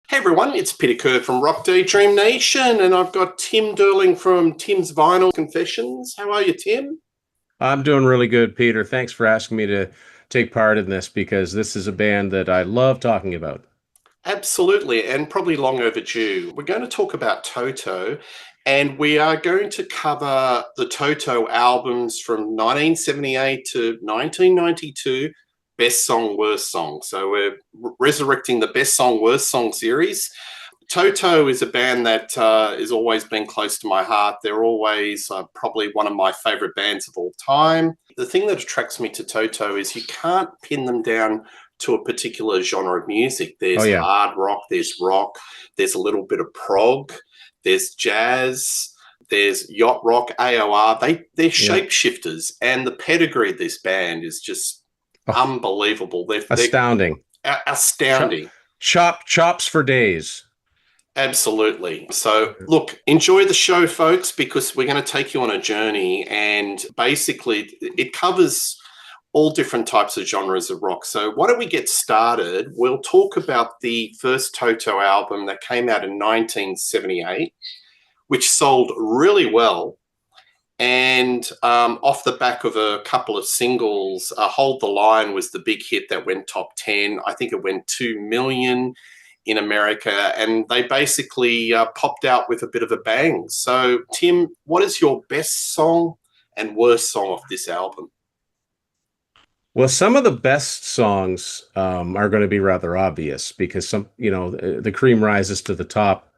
Hey everyone, it's Peter Kerr from Rock Daydream Nation, and I've got Tim Durling from Tim's Vinyl Confessions. How are you, Tim? I'm doing really good, Peter. Thanks for asking me to take part in this because this is a band that I love talking about. Absolutely, and probably long overdue. We're going to talk about Toto, and we are going to cover the Toto albums from 1978 to 1992, Best Song, Worst Song. So we're resurrecting the Best Song, Worst Song series. Toto is a band that has always been close to my heart. They're always probably one of my favorite bands of all time. The thing that attracts me to Toto is you can't pin them down to a particular genre of music. Oh There's yeah, hard rock, there's a little bit of prog, there's jazz, there's yacht rock, AOR. They're yeah. shapeshifters, and the pedigree of this band is just Oh, unbelievable. They're astounding. Chop, astounding. chops for days. Absolutely. So, look, enjoy the show, folks, because we're going to take you on a journey. And basically, it covers all different types of genres of rock. So, why don't we get started? We'll talk about the first Toto album that came out in 1978, which sold really well. And off the back of a couple of singles, Hold the Line was the big hit that went top 10. I think it went 2 million in America, and they basically popped out with a bit of a bang. So, Tim, what is your best song and worst song of this album? Well, some of the best songs are going to be rather obvious because the cream rises to the top.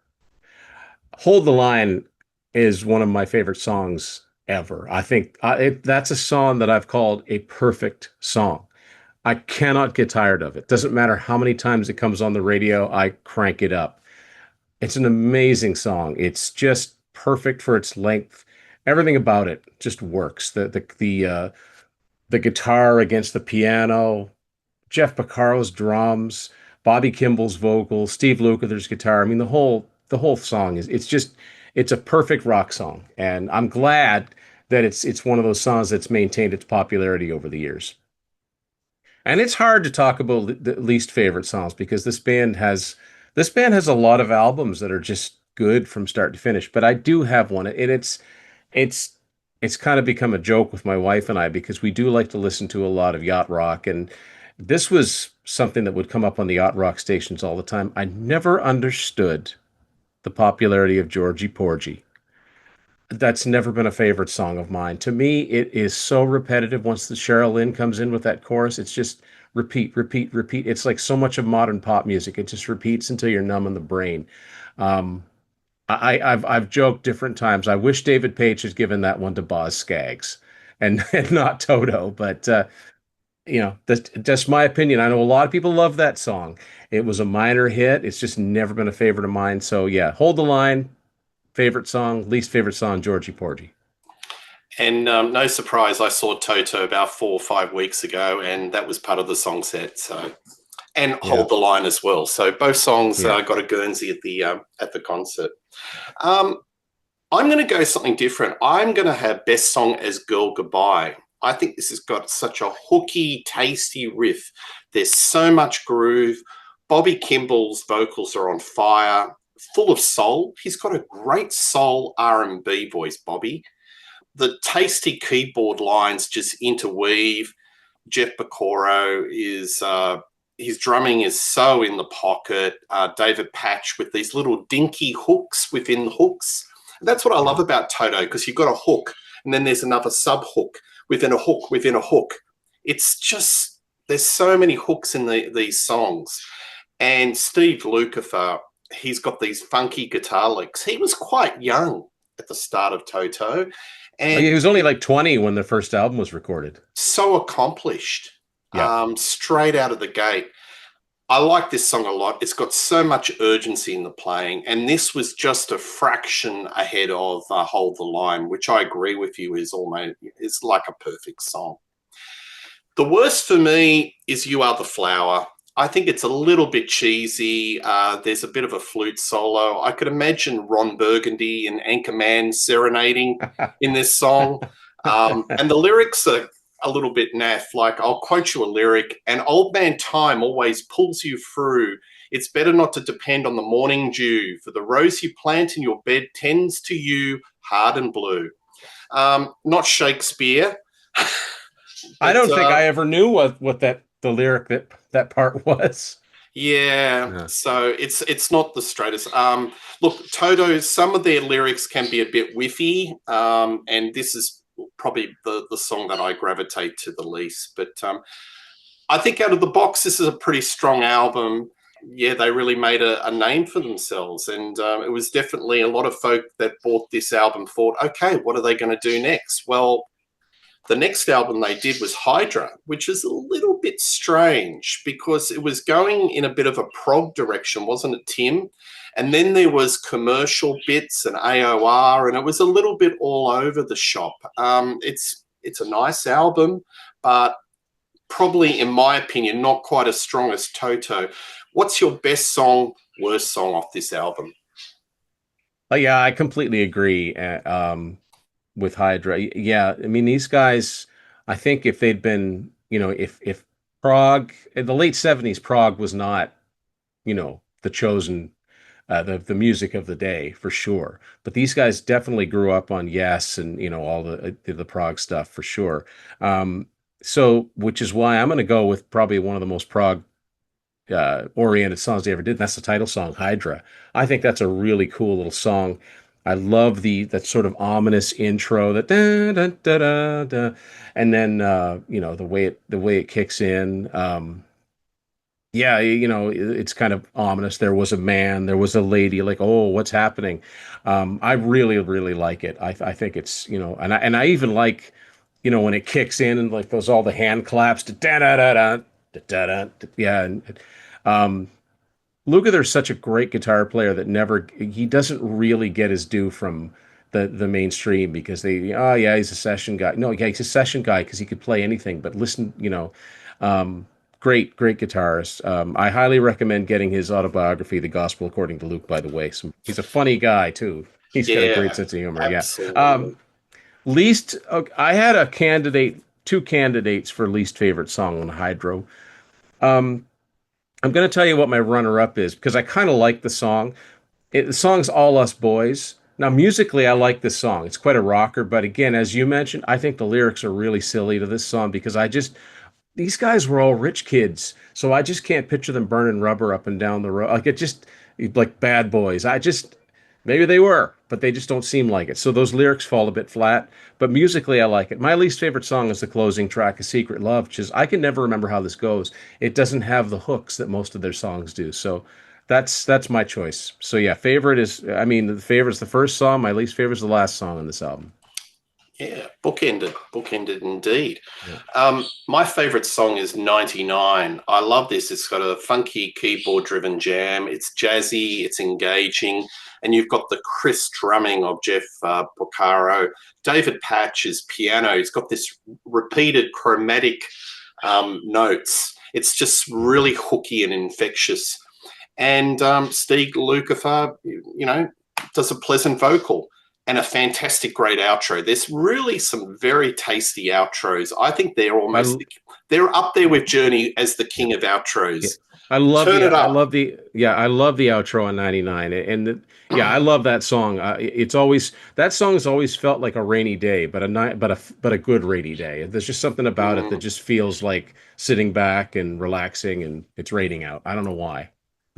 Hold the Line is one of my favorite songs ever. I think that's a song that I've called a perfect song. I cannot get tired of it. Doesn't matter how many times it comes on the radio, I crank it up. It's an amazing song. It's just perfect for its length. Everything about it just works. The guitar against the piano, Jeff Porcaro's drums, Bobby Kimball's vocals, Steve Lukather's guitar. I mean, the whole song it's a perfect rock song, and I'm glad that it's one of those songs that's maintained its popularity over the years. And it's hard to talk about the least favorite songs because this band has a lot of albums that are just good from start to finish. But I do have one, and it's it's kind of become a joke with my wife and I because we do like to listen to a lot of yacht rock, and this was something that would come up on the yacht rock stations all the time. I never understood the popularity of Georgie Porgy. That's never been a favorite song of mine. To me, it is so repetitive. Once the Cheryl Lynn comes in with that chorus, it's just repeat, repeat, repeat. It's like so much of modern pop music. It just repeats until you're numb in the brain. Um, I've joked different times. I wish David Page had given that one to Boz Scaggs and, and not Toto, but that's just my opinion. I know a lot of people love that song. It was a minor hit. It's just never been a favorite of mine. So yeah, Hold the Line, favorite song, least favorite song, Georgie Porgy. And no surprise, I saw Toto about 4 or 5 weeks ago, and that was part of the song set. So, and Yeah, Hold the Line as well. So both songs yeah. got a Guernsey at the concert. Um, I'm going to go something different. I'm going to have best song as Girl Goodbye. I think this has got such a hooky, tasty riff. There's so much groove. Bobby Kimball's vocals are on fire, full of soul. He's got a great soul R&B voice, Bobby. The tasty keyboard lines just interweave. Jeff Porcaro is his drumming is so in the pocket. David Patch with these little dinky hooks within the hooks. That's what I love Yeah. about Toto, because you've got a hook and then there's another sub hook within a hook within a hook. It's just there's so many hooks in these songs. And Steve Lukather, he's got these funky guitar licks. He was quite young at the start of Toto, Oh, yeah, and he was only like 20 when the first album was recorded. so accomplished, Yeah. straight out of the gate. I like this song a lot. It's got so much urgency in the playing, and this was just a fraction ahead of "Hold the Line," which I agree with you is like a perfect song. The worst for me is "You Are the Flower." I think it's a little bit cheesy. There's a bit of a flute solo. I could imagine Ron Burgundy and Anchorman serenading in this song. And the lyrics are a little bit naff. Like, I'll quote you a lyric: "And old man time always pulls you through It's better not to depend on the morning dew, for the rose you plant in your bed tends to you hard and blue. Not Shakespeare, I but don't think I ever knew what that the lyric that part was. yeah. Yeah. So it's not the straightest. Look, Toto, some of their lyrics can be a bit whiffy, and this is probably the song that I gravitate to the least. But I think out of the box, this is a pretty strong album. Yeah, they really made a name for themselves, and it was definitely a lot of folk that bought this album thought, okay, what are they going to do next? Well, the next album they did was Hydra, which is a little bit strange because it was going in a bit of a prog direction, wasn't it, Tim? And then there was commercial bits and AOR, and it was a little bit all over the shop. It's a nice album, but probably, in my opinion, not quite as strong as Toto. What's your best song, worst song off this album? Yeah, I completely agree. With Hydra. Yeah, I mean these guys. I think if they'd been, if Prague in the late '70s, Prague was not, the chosen, the music of the day for sure. But these guys definitely grew up on Yes and all the Prague stuff for sure. So which is why I'm going to go with probably one of the most Prague oriented songs they ever did. And that's the title song, Hydra. I think that's a really cool little song. I love that sort of ominous intro, that da, da, da, da, da. And then the way it kicks in. Yeah, it's kind of ominous. There was a man, there was a lady, like, oh, what's happening? I really, really like it. I think it's, and I even like, when it kicks in and like those all the hand claps to da da da da da da da. Yeah, and um, Lukather's such a great guitar player that he doesn't really get his due from the mainstream because oh yeah, he's a session guy. No, yeah, he's a session guy because he could play anything. But listen, um, great guitarist. I highly recommend getting his autobiography, The Gospel According to Luke. By the way, he's a funny guy too. He's got a great Yeah, sense of humor. Yeah. absolutely. I had two candidates for least favorite song on Hydro. Um, I'm going to tell you what my runner-up is because I kind of like the song. The song's All Us Boys. Now, musically, I like this song. It's quite a rocker, but again, as you mentioned, I think the lyrics are really silly to this song because these guys were all rich kids, so I just can't picture them burning rubber up and down the road. Like bad boys. Maybe they were, but they just don't seem like it. So those lyrics fall a bit flat, but musically I like it. My least favorite song is the closing track, A Secret Love, which is I can never remember how this goes. It doesn't have the hooks that most of their songs do. So that's my choice. So yeah, the favorite's the first song, my least favorite is the last song on this album. Yeah, bookended indeed. Yeah. My favorite song is 99. I love this. It's got a funky keyboard driven jam. It's jazzy, it's engaging, and you've got the crisp drumming of Jeff Porcaro. David Patch's piano. He's got this repeated chromatic notes. It's just really hooky and infectious. And Stieg Lukather, does a pleasant vocal and a fantastic, great outro. There's really some very tasty outros. I think I they're up there with Journey as the yeah. king of Yeah. outros. I love Turn the it I up. love the yeah I love the outro on 99 yeah, I love that song. It's always that song has always felt like a rainy day, but a night but a good rainy day. There's just something about it that Mm, just feels like sitting back and relaxing and it's raining out. I don't know why.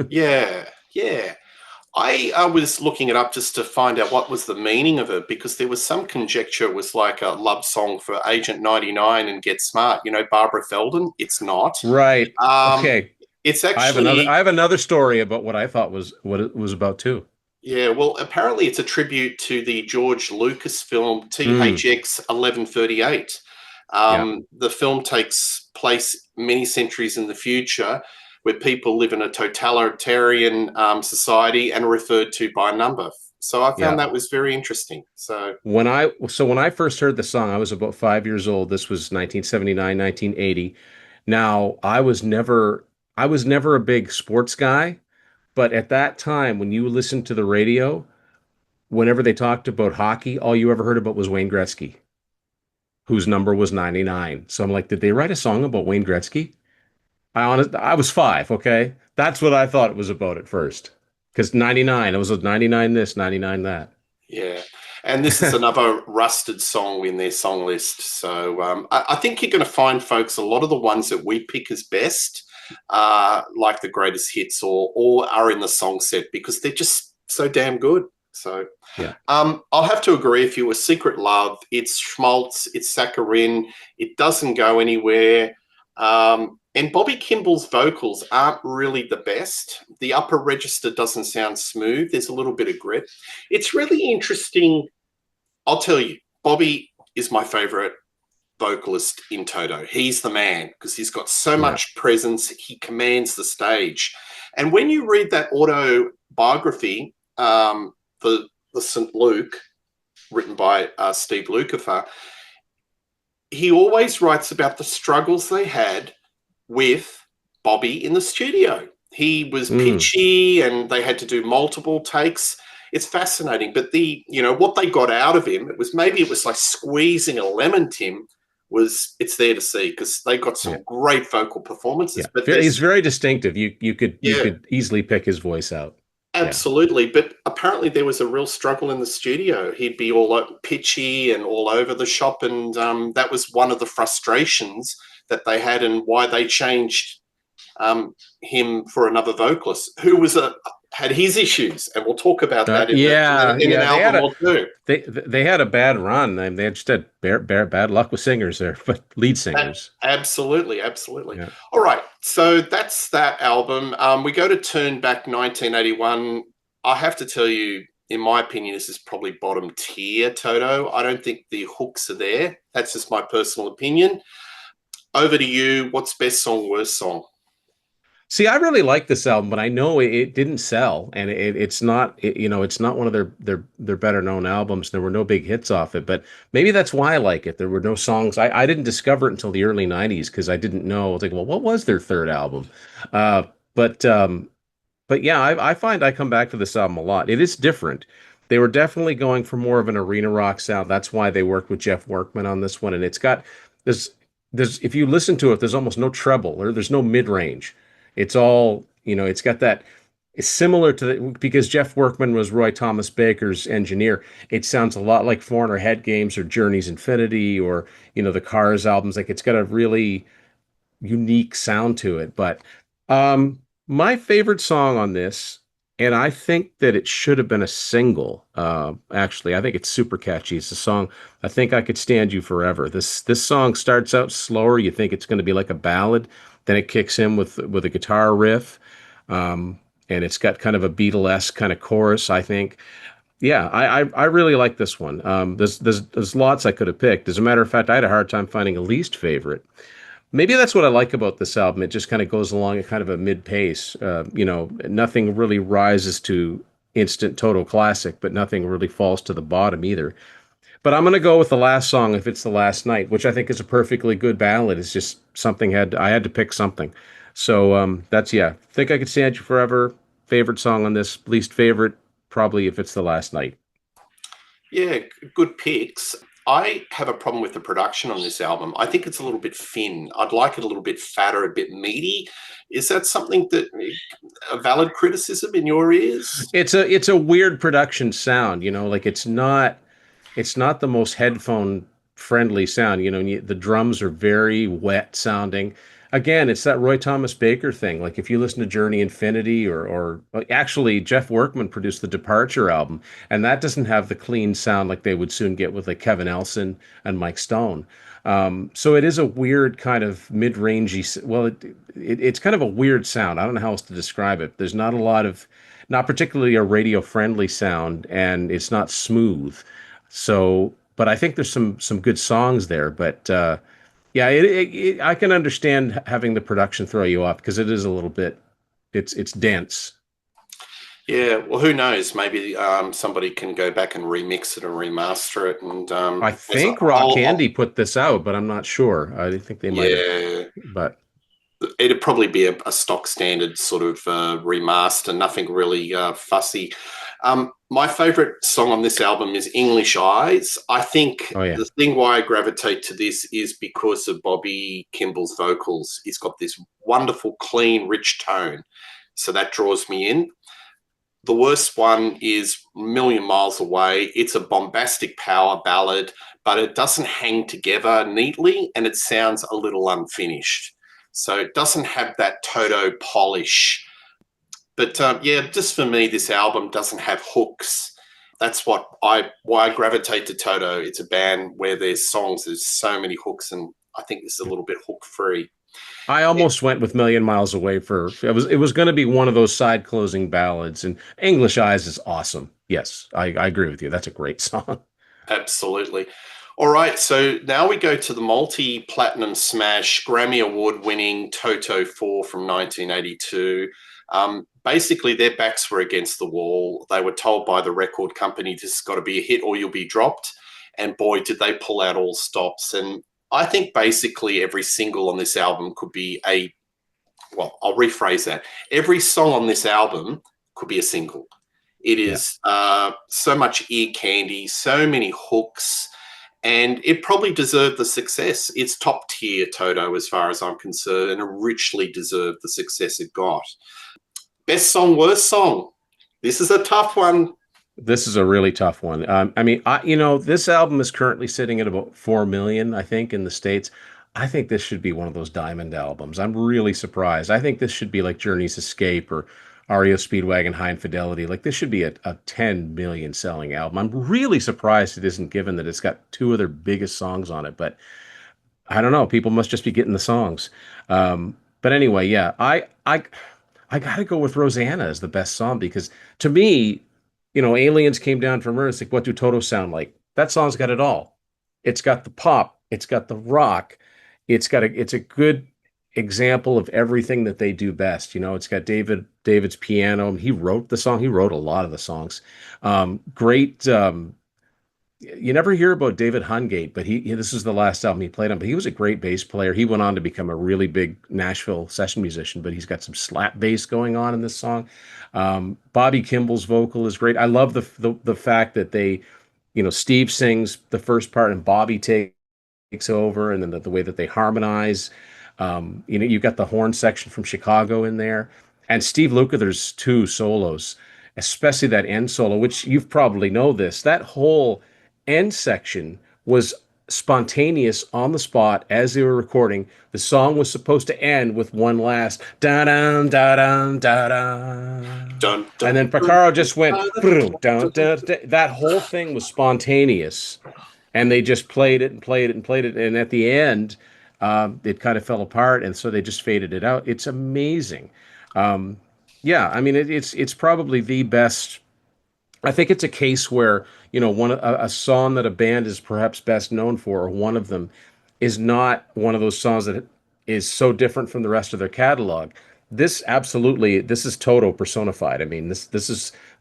yeah, yeah. I was looking it up just to find out what was the meaning of it because there was some conjecture it was like a love song for Agent 99 and Get Smart, Barbara Feldon. It's not. Right. Um, Okay. it's I actually, have another story about what I thought was what it was about too. yeah, well, apparently it's a tribute to the George Lucas film Mm, THX 1138. yeah. The film takes place many centuries in the future where people live in a totalitarian society and are referred to by number. So I found Yeah. that was very interesting. So, When I first heard the song, I was about 5 years old. This was 1979, 1980. Now, I was never a big sports guy, but at that time, when you listened to the radio, whenever they talked about hockey, all you ever heard about was Wayne Gretzky, whose number was 99. So I'm like, did they write a song about Wayne Gretzky? I was five. Okay, that's what I thought it was about at first. Because 99, it was a 99 this, 99 that. Yeah. And this is another rusted song in their song list. So I think you're going to find, folks, a lot of the ones that we pick as best like the greatest hits or are in the song set because they're just so damn good. So Yeah. I'll have to agree with you. A Secret Love, it's schmaltz, it's saccharine, it doesn't go anywhere. And Bobby Kimball's vocals aren't really the best. The upper register doesn't sound smooth. There's a little bit of grit. It's really interesting. I'll tell you, Bobby is my favorite vocalist in Toto. He's the man because he's got so Yeah. much presence. He commands the stage. And when you read that autobiography, the St. Luke, written by Steve Lukather, he always writes about the struggles they had with Bobby in the studio. He was Mm. pitchy and they had to do multiple takes. It's fascinating. But what they got out of him, it was like squeezing a lemon, Tim, it's there to see because they got Yeah. some great vocal Yeah. performances. But He's very distinctive. You yeah, could easily pick his voice out. Yeah. absolutely. But apparently there was a real struggle in the studio. He'd be all pitchy and all over the shop. And that was one of the frustrations that they had and why they changed him for another vocalist who had his issues. And we'll talk about that Yeah, in an yeah. album or two. They had a bad run. They just had bad luck with singers there, but lead singers. Absolutely, absolutely. Yeah. All right, so that's that album. We go to Turn Back 1981. I have to tell you, in my opinion, this is probably bottom tier Toto. I don't think the hooks are there. That's just my personal opinion. Over to you. What's best song, worst song? See, I really like this album, but I know it didn't sell, and it's not, it's not one of their better known albums. There were no big hits off it, but maybe that's why I like it. There were no songs. I didn't discover it until the early '90s because I didn't know. I was like, well, what was their third album? Uh, but um, but yeah, I find I come back to this album a lot. It is different. They were definitely going for more of an arena rock sound. That's why they worked with Jeff Workman on this one, and it's got there's if you listen to it, there's almost no treble or there's no mid range. It's all, it's got that. It's similar to because Jeff Workman was Roy Thomas Baker's engineer. It sounds a lot like Foreigner Head Games or Journey's Infinity or the Cars albums. Like it's got a really unique sound to it. But my favorite song on this, and I think that it should have been a single. Actually, I think it's super catchy. It's a song. I think I could stand you forever. This song starts out slower. You think it's going to be like a ballad, then it kicks in with a guitar riff, and it's got kind of a Beatlesque kind of chorus. I think. Yeah, I really like this one. There's lots I could have picked. As a matter of fact, I had a hard time finding a least favorite. Maybe that's what I like about this album. It just kind of goes along at kind of a mid pace. Nothing really rises to instant total classic, but nothing really falls to the bottom either. But I'm going to go with the last song if it's the last night, which I think is a perfectly good ballad. It's just I had to pick something. So that's yeah. Think I Could Stand You Forever. Favorite song on this, least favorite, probably if it's the last night. Yeah, good picks. I have a problem with the production on this album. I think it's a little bit thin. I'd like it a little bit fatter, a bit meaty. Is that something that a valid criticism in your ears? It's a weird production sound, like it's not the most headphone friendly sound. The drums are very wet sounding. Again, it's that Roy Thomas Baker thing. Like if you listen to Journey Infinity or actually Jeff Workman produced the Departure album, and that doesn't have the clean sound like they would soon get with like Kevin Elson and Mike Stone. So it is a weird kind of mid-rangey. Well, it's kind of a weird sound. I don't know how else to describe it. There's not a lot of, not particularly a radio-friendly sound, and it's not smooth. So, but I think there's some good songs there. But yeah, I can understand having the production throw you off because it is a little bit, it's dense. Yeah, well, who knows? Maybe somebody can go back and remix it and remaster it. And I think Rock Candy put this out, but I'm not sure. I think they might have, yeah, but it'd probably be a stock standard sort of remaster, nothing really fussy. My favorite song on this album is English Eyes. I think Oh yeah. the thing why I gravitate to this is because of Bobby Kimball's vocals. He's got this wonderful, clean, rich tone. So that draws me in. The worst one is Million Miles Away. It's a bombastic power ballad, but it doesn't hang together neatly and it sounds a little unfinished. So it doesn't have that Toto polish. But yeah, just for me, this album doesn't have hooks. That's why I gravitate to Toto. It's a band where there's songs, there's so many hooks, and I think this is a little bit hook free. I almost went with Million Miles Away for it was going to be one of those side closing ballads, and English Eyes is awesome. Yes, I agree with you. That's a great song. Absolutely. All right, so now we go to the multi-platinum smash, Grammy Award-winning Toto IV from 1982. Basically, their backs were against the wall. They were told by the record company, this has got to be a hit or you'll be dropped. And boy, did they pull out all stops. And I think basically every single on this album could be well, I'll rephrase that. Every song on this album could be a single. It is so much ear candy, so many hooks, and it probably deserved the success. It's top tier Toto as far as I'm concerned, and it richly deserved the success it got. Best song, worst song. This is a tough one. This is a really tough one. I mean, this album is currently sitting at about 4 million, I think, in the States. I think this should be one of those diamond albums. I'm really surprised. I think this should be like Journey's Escape or REO Speedwagon High Infidelity. Like this should be a 10 million selling album. I'm really surprised it isn't, given that it's got two of their biggest songs on it. But I don't know. People must just be getting the songs. But anyway, yeah, I got to go with Rosanna as the best song because to me, aliens came down from Earth. Like, what do Toto sound like? That song's got it all. It's got the pop. It's got the rock. It's a good example of everything that they do best. It's got David's piano. He wrote the song. He wrote a lot of the songs. Great. You never hear about David Hungate, but this is the last album he played on. But he was a great bass player. He went on to become a really big Nashville session musician. But he's got some slap bass going on in this song. Bobby Kimball's vocal is great. I love the fact that Steve sings the first part and Bobby takes over, and then the way that they harmonize. You've got the horn section from Chicago in there, and Steve Lukather's two solos, especially that end solo, which you've probably know this. That whole end section was spontaneous on the spot as they were recording. The song was supposed to end with one last da da da da da da, and then Porcaro just went boom, down, that whole thing was spontaneous, and they just played it and played it and played it, and at the end, it kind of fell apart, and so they just faded it out. It's amazing. Yeah, I mean, it's probably the best. I think it's a case where, a song that a band is perhaps best known for, or one of them, is not one of those songs that is so different from the rest of their catalog. This is Toto personified. I mean, this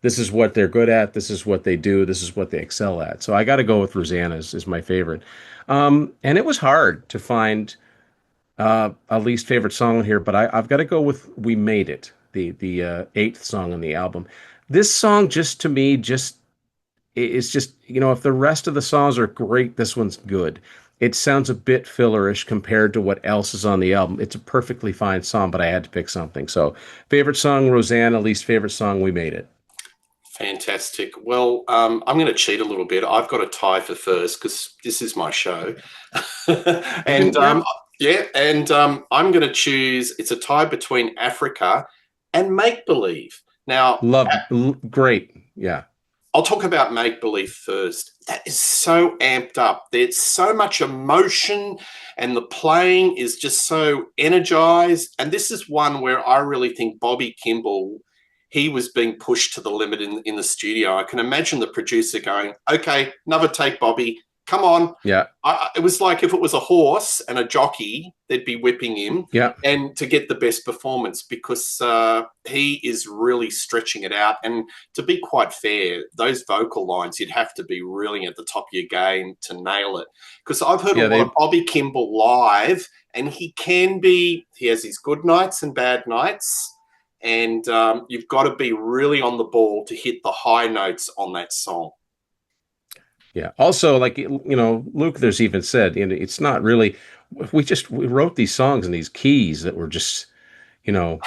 is what they're good at. This is what they do. This is what they excel at. So I got to go with Rosanna is my favorite. And it was hard to find a least favorite song on here, but I've got to go with "We Made It," the eighth song on the album. This song just to me just is just, if the rest of the songs are great, this one's good. It sounds a bit fillerish compared to what else is on the album. It's a perfectly fine song, but I had to pick something. So favorite song, Rosanna. Least favorite song, We Made It. Fantastic. Well, I'm going to cheat a little bit. I've got a tie for first because this is my show. And I'm going to choose, it's a tie between Africa and Make Believe. Now, Great. Yeah. I'll talk about Make Believe first. That is so amped up. There's so much emotion and the playing is just so energized. And this is one where I really think Bobby Kimball, he was being pushed to the limit in the studio. I can imagine the producer going, okay, another take, Bobby. Come on. Yeah. It was like if it was a horse and a jockey, they'd be whipping him. Yeah. And to get the best performance because he is really stretching it out. And to be quite fair, those vocal lines, you'd have to be really at the top of your game to nail it. Because I've heard a lot of Bobby Kimball live, and he has his good nights and bad nights. and you've got to be really on the ball to hit the high notes on that song. Yeah. Also, like, Luke, there's even said, it's not really, we wrote these songs in these keys that were just, you know,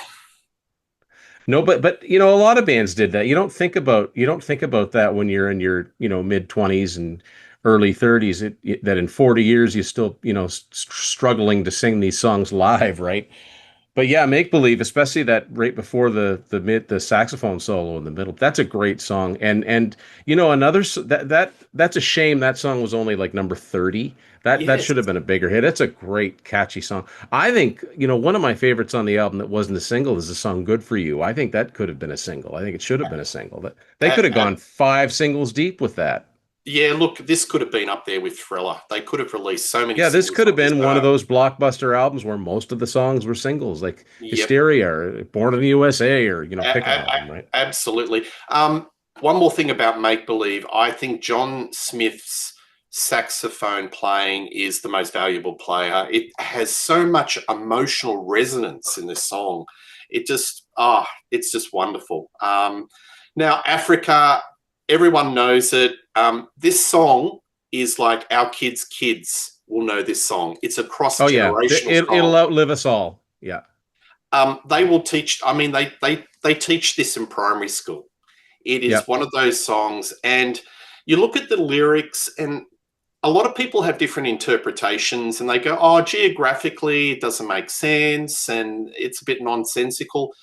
no, but a lot of bands did that. You don't think about that when you're in your, mid 20s and early 30s, that in 40 years you still, struggling to sing these songs live, right? But yeah, Make Believe, especially that right before the saxophone solo in the middle. That's a great song. And that's a shame that song was only like number 30. That Yes. should have been a bigger hit. It's a great catchy song. I think, one of my favorites on the album that wasn't a single is the song Good For You. I think that could have been a single. I think it should have been a single. They Uh, could have uh, gone 5 singles deep with that. yeah, look, this could have been up there with Thriller. They could have released so many Yeah, this singles could have on this. been one of those blockbuster albums where most of the songs were singles, like Yep, Hysteria or Born in the USA, or a- pick an a- album, right? absolutely. One more thing about Make Believe, I think John Smith's saxophone playing is the most valuable player. It has so much emotional resonance in this song. It's just wonderful. Now, Africa, everyone knows it. This song is like our kids will know this song. It's a cross Oh yeah, generational it'll song. outlive us all. Yeah, They will teach. I mean, they teach this in primary school. It is yeah, one of those songs, and you look at the lyrics, and a lot of people have different interpretations, and they go, "Oh, geographically, it doesn't make sense, and it's a bit nonsensical."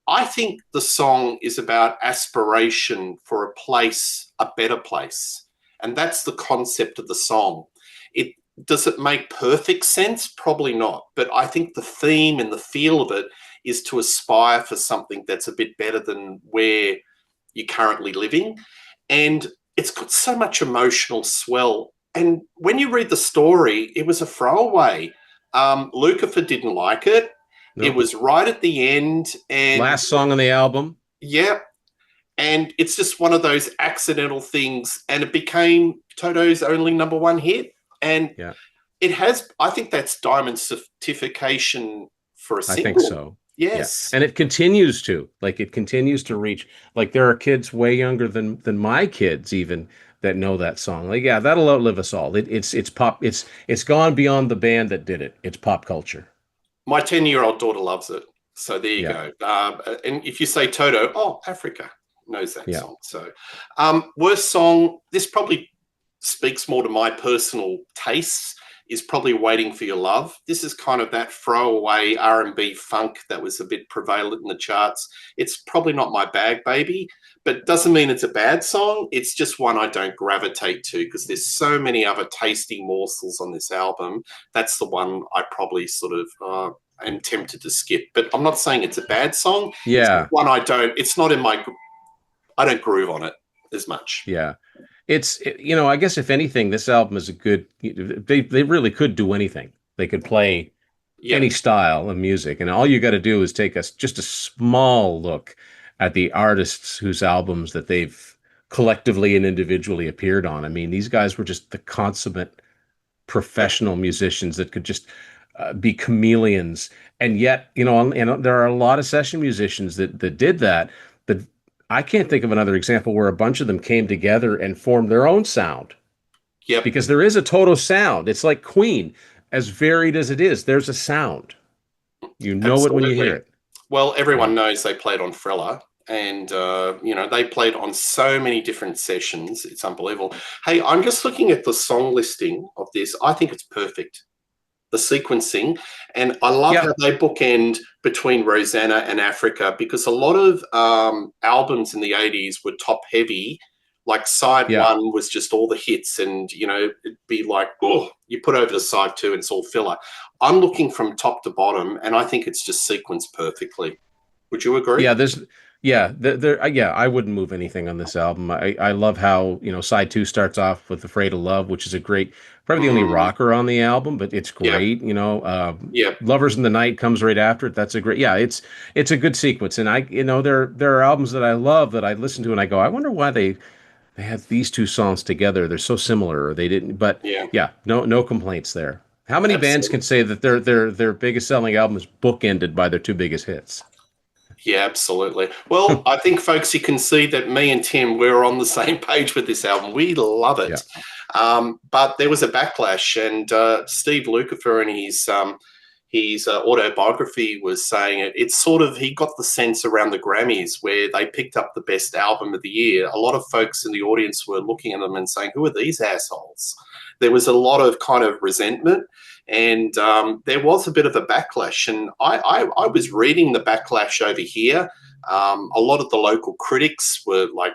I think the song is about aspiration for a place, a better place, and that's the concept of the song. It does it make perfect sense? Probably not, but I think the theme and the feel of it is to aspire for something that's a bit better than where you're currently living. And it's got so much emotional swell. And when you read the story, it was a throwaway. Lucifer didn't like it. It no. was right at the end. And Last song on the album. yeah, and it's just one of those accidental things. And it became Toto's only number one hit. And Yeah, it has, I think that's diamond certification for a I think single. so. Yeah, Yes. and it continues to reach. Like there are kids way younger than my kids even that know that song. Like yeah, that'll outlive us all. It's pop. It's gone beyond the band that did it. It's pop culture. My 10-year-old daughter loves it. So there you Yeah, go. And if you say Toto, oh, Africa knows that yeah. song. So, worst song, this probably speaks more to my personal tastes, is probably Waiting for Your Love. This is kind of that throwaway R&B funk that was a bit prevalent in the charts. It's probably not my bag, baby, but it doesn't mean it's a bad song. It's just one I don't gravitate to because there's so many other tasty morsels on this album. That's the one I probably sort of am tempted to skip. But I'm not saying it's a bad song. It's Yeah, one I don't, it's not in my, I don't groove on it as much. yeah. I guess if anything, this album is a good. They really could do anything. They could play Yep. any style of music, and all you got to do is take us just a small look at the artists whose albums that they've collectively and individually appeared on. I mean, these guys were just the consummate Yep. professional musicians that could just be chameleons. And yet, and there are a lot of session musicians that did that. But I can't think of another example where a bunch of them came together and formed their own sound Yep. because there is a total sound. It's like Queen, as varied as it is, there's a sound. You know it when you hear Absolutely. it. Well, Yeah. everyone knows they played on Thriller, and they played on so many different sessions. It's unbelievable. Hey, I'm just looking at the song listing of this. I think it's perfect. The sequencing, and I love Yeah. how they bookend between Rosanna and Africa because a lot of albums in the '80s were top heavy. Like side Yeah. one was just all the hits, and it'd be like, oh, you put over to side two, and it's all filler. I'm looking from top to bottom, and I think it's just sequenced perfectly. Would you agree? Yeah, yeah, I wouldn't move anything on this album. I love how, side two starts off with Afraid of Love, which is a great, probably the only Mm, rocker on the album, but it's yeah, great. yeah, Lovers in the Night comes right after it. That's a great, yeah, it's a good sequence. And there are albums that I love that I listen to and I go, I wonder why they have these two songs together. They're so similar, or they didn't. But yeah, yeah, no complaints there. How many bands absolutely. can say that their biggest selling album is bookended by their two biggest hits? Yeah, absolutely. Well, I think, folks, you can see that me and Tim, we're on the same page with this album. We love Yeah. it. But there was a backlash, and Steve Lukather in his autobiography was saying it's sort of, he got the sense around the Grammys where they picked up the best album of the year. A lot of folks in the audience were looking at them and saying, who are these assholes? There was a lot of kind of resentment, and there was a bit of a backlash. And I was reading the backlash over here. A lot of the local critics were like,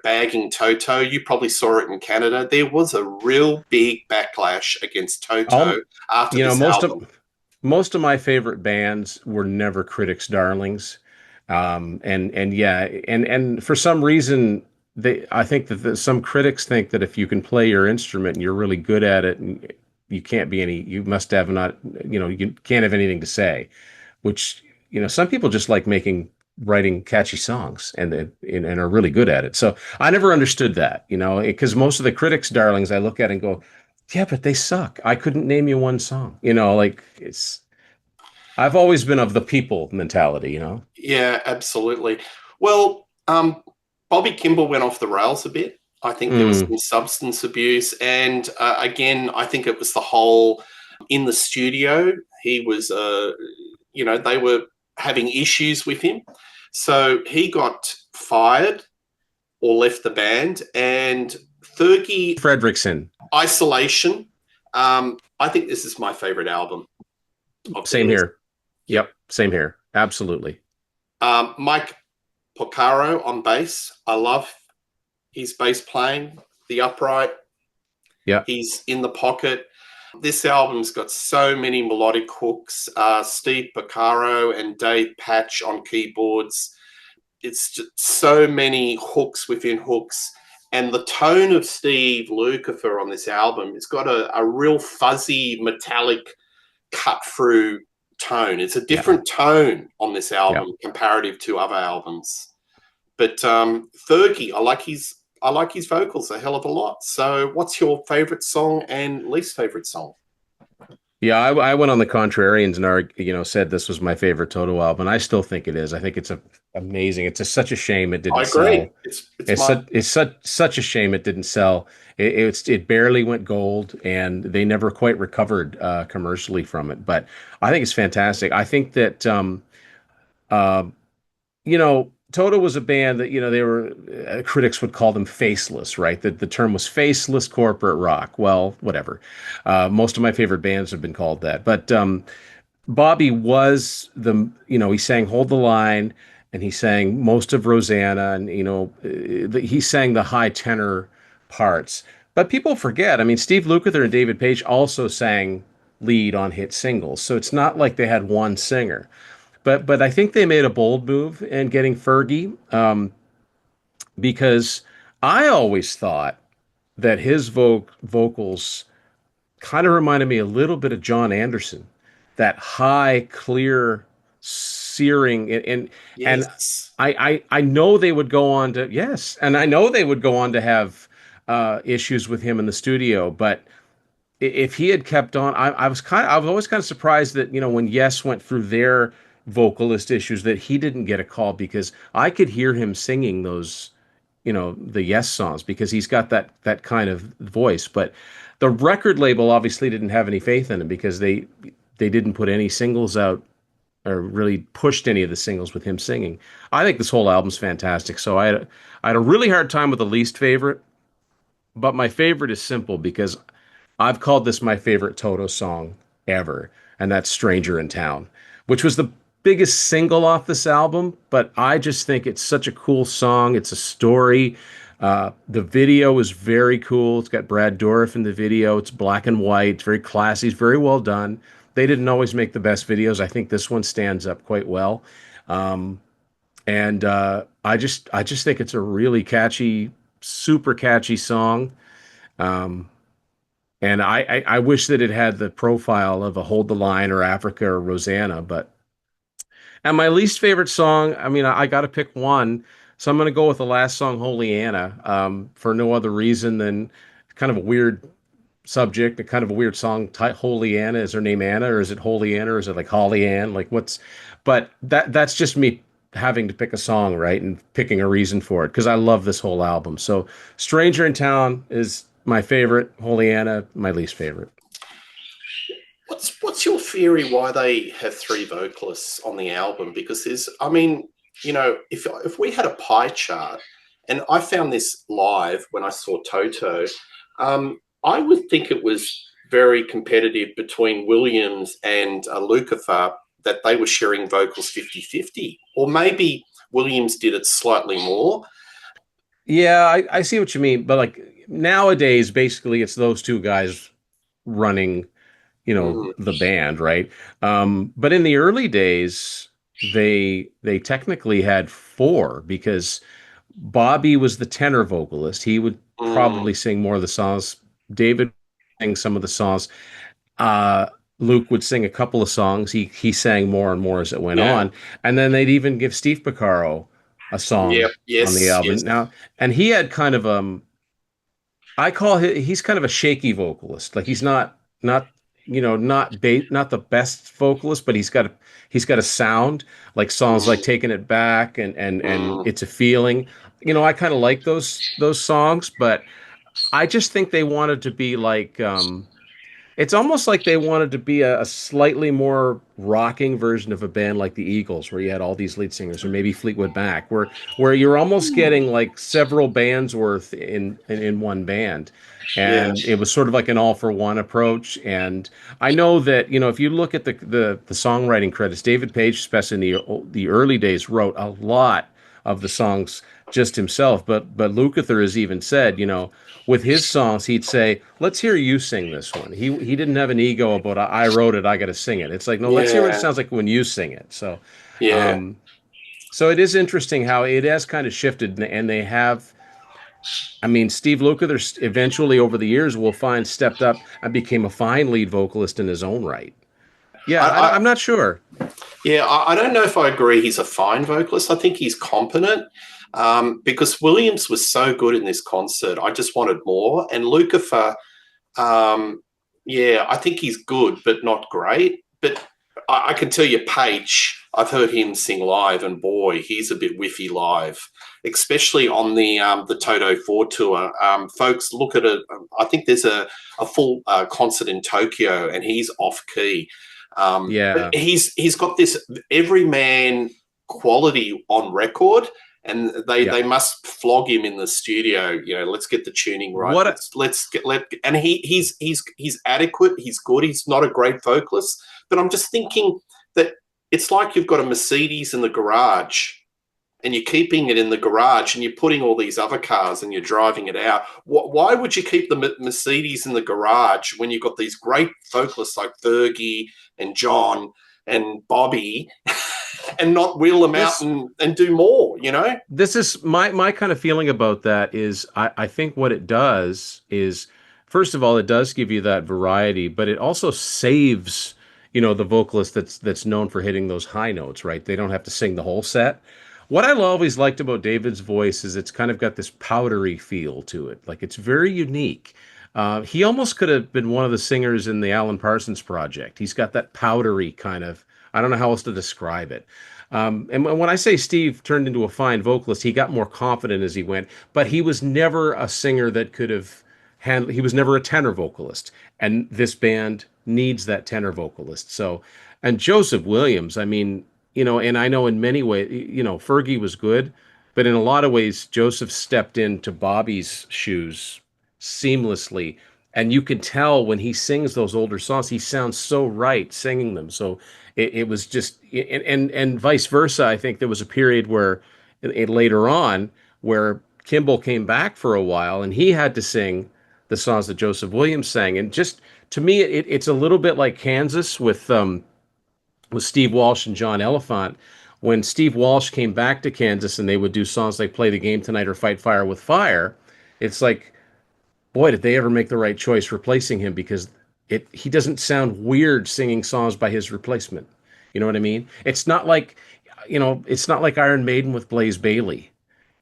bagging Toto. You probably saw it in Canada. There was a real big backlash against Toto Um, after you know, this album. most of my favorite bands were never critics' darlings. And yeah, and for some reason I think that some critics think that if you can play your instrument and you're really good at it, and you can't be any, you must have not, you can't have anything to say, which, some people just like writing catchy songs and are really good at it. So I never understood that, because most of the critics' darlings I look at and go, yeah, but they suck. I couldn't name you one song, like I've always been of the people mentality. Yeah, absolutely. Well, Bobby Kimball went off the rails a bit. I think there was Mm. some substance abuse. And again, I think it was the whole in the studio. He was, they were having issues with him. So he got fired or left the band. And Fergie, Fredrickson. Isolation. I think this is my favorite album of Same theirs. here. Yep, same here. Absolutely. Mike Porcaro on bass. I love his bass playing, the upright. Yeah. He's in the pocket. This album's got so many melodic hooks. Steve Porcaro and Dave Patch on keyboards. It's just so many hooks within hooks. And the tone of Steve Lukather on this album, it's got a real fuzzy, metallic, cut through tone. It's a Yeah. different tone on this Yeah. album comparative to other albums. But Fergie, I like his vocals a hell of a lot. So, what's your favorite song and least favorite song? Yeah, I went on the Contrarians and said this was my favorite Toto album. And I still think it is. I think it's amazing. It's such a shame it I didn't agree. sell. It's my It's such a shame it didn't sell. It barely went gold, and they never quite recovered commercially from it. But I think it's fantastic. I think that uh, Toto was a band that, they were, critics would call them faceless, right? That the term was faceless corporate rock. Well, whatever. Most of my favorite bands have been called that. But Bobby was he sang Hold the Line, and he sang most of Rosanna, and, he sang the high tenor parts. But people forget, I mean, Steve Lukather and David Page also sang lead on hit singles. So it's not like they had one singer. But I think they made a bold move in getting Fergie, because I always thought that his vocals kind of reminded me a little bit of John Anderson, that high, clear, searing, and yes. I know they would go on to, yes, and I know they would go on to have issues with him in the studio, but if he had kept on, I was always kind of surprised that, when Yes went through their vocalist issues, that he didn't get a call, because I could hear him singing those, the Yes songs, because he's got that kind of voice. But the record label obviously didn't have any faith in him, because they didn't put any singles out or really pushed any of the singles with him singing. I think this whole album's fantastic. So I had a really hard time with the least favorite, but my favorite is simple, because I've called this my favorite Toto song ever, and that's Stranger in Town, which was the biggest single off this album, but I just think it's such a cool song. It's a story. The video is very cool. It's got Brad Dourif in the video. It's black and white. It's very classy. It's very well done. They didn't always make the best videos. I think this one stands up quite well. And I just think it's a really catchy, super catchy song. Um, and I wish that it had the profile of a Hold the Line or Africa or Rosanna. And my least favorite song, I mean, I got to pick one. So I'm going to go with the last song, Holy Anna, for no other reason than kind of a weird subject, a kind of a weird song. Holy Anna, is her name Anna, or is it Holy Anna, or is it like Holly Ann? Like, but that's just me having to pick a song, right? And picking a reason for it because I love this whole album. So Stranger in Town is my favorite, Holy Anna, my least favorite. What's your theory why they have three vocalists on the album? Because there's, I mean, if we had a pie chart, and I found this live when I saw Toto, I would think it was very competitive between Williams and Lukather, that they were sharing vocals 50-50. Or maybe Williams did it slightly more. Yeah, I see what you mean, but like nowadays, basically, it's those two guys running, Mm, the band, right? But in the early days, they technically had four because Bobby was the tenor vocalist. He would mm, probably sing more of the songs. David sang some of the songs. Uh, Luke would sing a couple of songs. He sang more and more as it went yeah. on, and then they'd even give Steve Porcaro a Yeah. song on the Yes. album. Yes. Now, and he had kind of I call he's kind of a shaky vocalist. Like he's not not the best vocalist, but he's got a sound like songs like Mm, Taking It Back and mm, It's a Feeling. I kind of like those songs, but I just think they wanted to be like it's almost like they wanted to be a slightly more rocking version of a band like the Eagles, where you had all these lead singers, or maybe Fleetwood Mac, where you're almost getting like several bands worth in one band. yeah. And it was sort of like an all for one approach. And I know that, if you look at the songwriting credits, David Page, especially in the early days, wrote a lot of the songs just himself. But Lukather has even said, with his songs, he'd say, "Let's hear you sing this one." He didn't have an ego about I wrote it, I got to sing it. It's like, no, let's hear what it Yeah. sounds like when you sing it. So, Yeah. um, so it is interesting how it has kind of shifted, and they have. I mean, Steve Lukather eventually over the years will find stepped up and became a fine lead vocalist in his own right. Yeah, I, I I'm not sure. yeah, I don't know if I agree he's a fine vocalist. I think he's competent, because Williams was so good in this concert. I just wanted more. And Lucifer, yeah, I think he's good, but not great. But I can tell you, Page, I've heard him sing live, and boy, he's a bit whiffy live, especially on the Toto IV tour. Folks, look at it. I think there's a full concert in Tokyo, and he's off key. But Yeah, he's got this everyman quality on record, and they yeah. they must flog him in the studio. Let's get the tuning right. What? Let's get let and he's adequate. He's good. He's not a great vocalist, but I'm just thinking that it's like you've got a Mercedes in the garage, and you're keeping it in the garage, and you're putting all these other cars and you're driving it out. Why would you keep the Mercedes in the garage when you've got these great vocalists like Fergie and John and Bobby, and not wheel them out This and do more, you know? this is my kind of feeling about that is I think what it does is first of all it does give you that variety, but it also saves the vocalist that's known for hitting those high notes, right? They don't have to sing the whole set. What I always liked about David's voice is it's kind of got this powdery feel to it, like it's very unique. He almost could have been one of the singers in the Alan Parsons Project. He's got that powdery kind of, I don't know how else to describe it. And when I say Steve turned into a fine vocalist, he got more confident as he went, but he was never a singer that could have handled, he was never a tenor vocalist. And this band needs that tenor vocalist. So, and Joseph Williams, I mean, and I know in many ways, Fergie was good, but in a lot of ways, Joseph stepped into Bobby's shoes seamlessly. And you can tell when he sings those older songs, he sounds so right singing them. So it was just, and vice versa. I think there was a period where later on where Kimball came back for a while and he had to sing the songs that Joseph Williams sang. And just to me, it's a little bit like Kansas with Steve Walsh and John Elephant. When Steve Walsh came back to Kansas and they would do songs like Play the Game Tonight or Fight Fire with Fire, it's like, boy, did they ever make the right choice replacing him because he doesn't sound weird singing songs by his replacement. You know what I mean? It's not like Iron Maiden with Blaze Bayley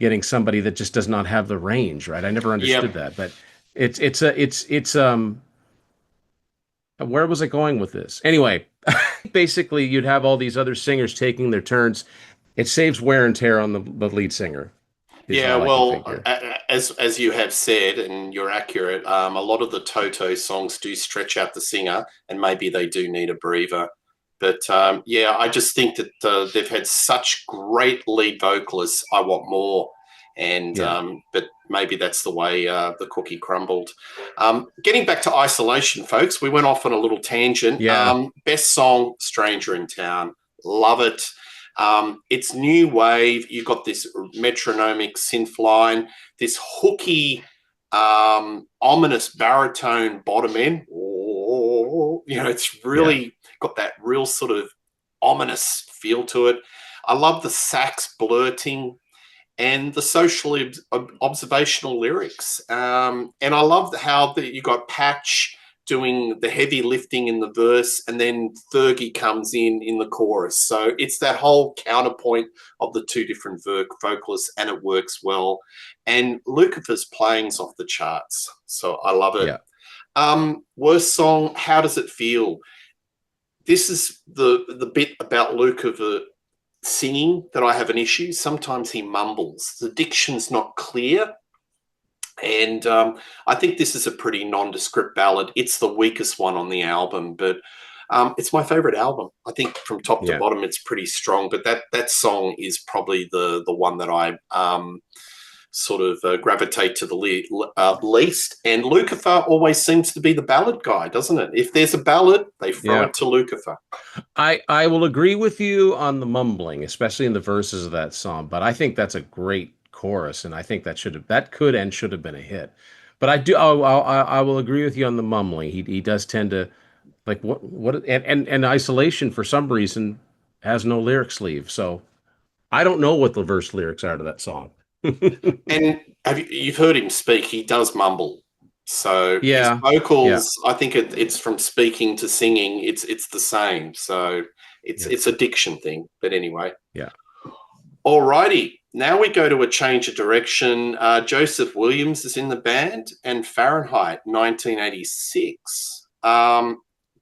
getting somebody that just does not have the range, right? I never understood Yep. that, but it's where was I going with this? Anyway, basically you'd have all these other singers taking their turns It saves wear and tear on the lead singer, is Yeah, all I can well, figure. as you have said, and you're accurate, a lot of the Toto songs do stretch out the singer, and maybe they do need a breather. But yeah, I just think that they've had such great lead vocalists. I want more, and Yeah, but maybe that's the way the cookie crumbled. Getting back to Isolation, folks, we went off on a little tangent. yeah, Best song, "Stranger in Town," love it. It's new wave. You've got this metronomic synth line, this hooky, ominous baritone bottom end. It's yeah, really got that real sort of ominous feel to it. I love the sax blurting and the socially observational lyrics. And I love how you got Patch doing the heavy lifting in the verse, and then Fergie comes in the chorus. So it's that whole counterpoint of the two different vocalists, and it works well. And Lucifer's playing's off the charts, so I love it. yeah. Worst song, How Does It Feel? This is the bit about Lucifer singing that I have an issue. Sometimes he mumbles. The diction's not clear. And I think this is a pretty nondescript ballad. It's the weakest one on the album, but it's my favorite album. I think from top to Yeah. bottom, it's pretty strong. But that song is probably the one that I sort of gravitate to the least. And Lucifer always seems to be the ballad guy, doesn't it? If there's a ballad, they throw Yeah. it to Lucifer. I will agree with you on the mumbling, especially in the verses of that song, but I think that's a great chorus, and I think that could and should have been a hit. But I will agree with you on the mumbling. He does tend to like what and Isolation for some reason has no lyric sleeve, so I don't know what the verse lyrics are to that song. And you've heard him speak? He does mumble. So his Yeah, yeah, vocals, I think it's from speaking to singing. It's the same. So it's yeah, it's a diction thing. But anyway, yeah. alrighty. Now we go to a change of direction. Joseph Williams is in the band, and Fahrenheit 1986.